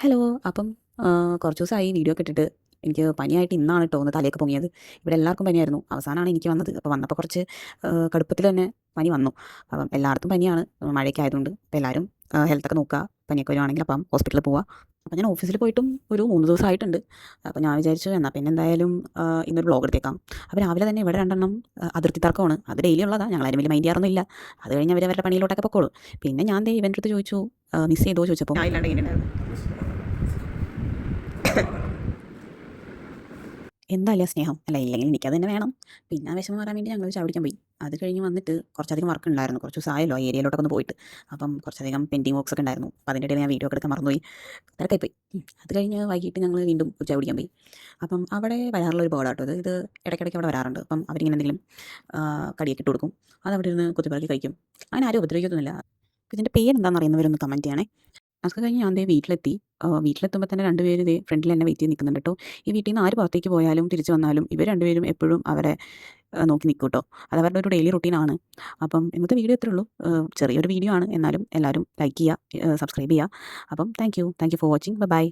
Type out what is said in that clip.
Hello. അപ്പം കുറച്ച് ദിവസമായി വീഡിയോ ഒക്കെ ഇട്ടിട്ട് എനിക്ക് പനിയായിട്ട് ഇന്നാണ് കേട്ടോ ഒന്ന് തലയൊക്കെ പൊങ്ങിയത്. ഇവിടെ എല്ലാവർക്കും പനിയായിരുന്നു. അവസാനമാണ് എനിക്ക് വന്നത്. അപ്പോൾ വന്നപ്പോൾ കുറച്ച് കടുപ്പത്തിൽ തന്നെ പനി വന്നു. അപ്പം എല്ലായിടത്തും പനിയാണ്, മഴയൊക്കെ ആയതുകൊണ്ട്. അപ്പോൾ എല്ലാവരും ഹെൽത്തൊക്കെ നോക്കുക. പനിയൊക്കെ വരുവാണെങ്കിൽ അപ്പം ഹോസ്പിറ്റലിൽ പോവുക. അപ്പോൾ ഞാൻ ഓഫീസിൽ പോയിട്ടും ഒരു 3 ദിവസമായിട്ടുണ്ട്. അപ്പോൾ ഞാൻ വിചാരിച്ചു എന്നാൽ പിന്നെ എന്തായാലും ഇന്നൊരു വ്ളോഗ് എടുത്തേക്കാം. അപ്പോൾ രാവിലെ തന്നെ ഇവിടെ 2 അതിർത്തി തർക്കമാണ്. അത് ഡെയിലി ഉള്ളതാണ്. ഞങ്ങളാരും വലിയ മൈൻഡ് ചെയ്യാറൊന്നുമില്ല. അത് കഴിഞ്ഞ് അവരുടെ പണിയിലോട്ടൊക്കെ പൊക്കോളൂ. പിന്നെ ഞാൻ ദേ ഇവൻ്റെ അടുത്ത് ചോദിച്ചു, മിസ് ചെയ്തോ ചോദിച്ചപ്പോൾ ഇല്ലാണ്ട് ഇങ്ങനെ എന്തായാലും സ്നേഹം അല്ല, ഇല്ലെങ്കിൽ എനിക്കത് തന്നെ വേണം. പിന്നെ ആ വിഷമം മാറാൻ വേണ്ടി ഞങ്ങൾ ചായ കുടിക്കാൻ പോയി. അത് കഴിഞ്ഞ് വന്നിട്ട് കുറച്ചധികം വർക്ക് ഉണ്ടായിരുന്നു. കുറച്ച് ദിവസമായല്ലോ ആ ഏരിയയിലോട്ടൊക്കെ ഒന്ന് പോയിട്ട്. അപ്പം കുറച്ചധികം പെൻഡിങ് വർക്ക്സ് ഒക്കെ ഉണ്ടായിരുന്നു. അപ്പോൾ അതിൻ്റെ ഇടയിൽ ഞാൻ വീഡിയോ ഒക്കെ എടുക്കാൻ മറന്നുപോയി, തിരക്കായി പോയി. അത് കഴിഞ്ഞ് വൈകിട്ട് ഞങ്ങൾ വീണ്ടും ഒരു ചായ കുടിക്കാൻ പോയി. അപ്പം അവിടെ വരാറുള്ള ഒരു ബേർഡ് ആട്ടോ ഇത് ഇടയ്ക്കിടയ്ക്ക് അവിടെ വരാറുണ്ട്. അപ്പം അവരിങ്ങനെ എന്തെങ്കിലും കടിയൊക്കെ ഇട്ട് കൊടുക്കും. അത് അവിടെ ഇരുന്ന് കുത്തിപ്പറക്കി കഴിക്കും. അങ്ങനെ ആരും ഉപദ്രവിക്കൊന്നുമില്ല. ഇതിൻ്റെ പേരെന്താണെന്ന് അറിയുന്നവരൊന്ന് കമൻറ്റ് ചെയ്യണേ. അതൊക്കെ കഴിഞ്ഞ് ഞാൻ ദേ വീട്ടിലെത്തി. വീട്ടിലെത്തുമ്പോൾ തന്നെ 2 പേര് ദേ ഫ്രണ്ടിൽ എന്നെ വെയിറ്റ് ചെയ്ത് നിൽക്കുന്നുണ്ട് കേട്ടോ. ഈ വീട്ടിൽ നിന്ന് ആര് പുറത്തേക്ക് പോയാലും തിരിച്ച് വന്നാലും ഇവർ 2 പേരും എപ്പോഴും അവരെ നോക്കി നിൽക്കും കേട്ടോ. അത് അവരുടെ ഒരു ഡെയിലി റൂട്ടീനാണ്. അപ്പം ഇന്നത്തെ വീഡിയോ ഇത്രയേ ഉള്ളൂ. ചെറിയൊരു വീഡിയോ ആണ്, എന്നാലും എല്ലാവരും ലൈക്ക് ചെയ്യുക, സബ്സ്ക്രൈബ് ചെയ്യുക. അപ്പം thank you for watching. By.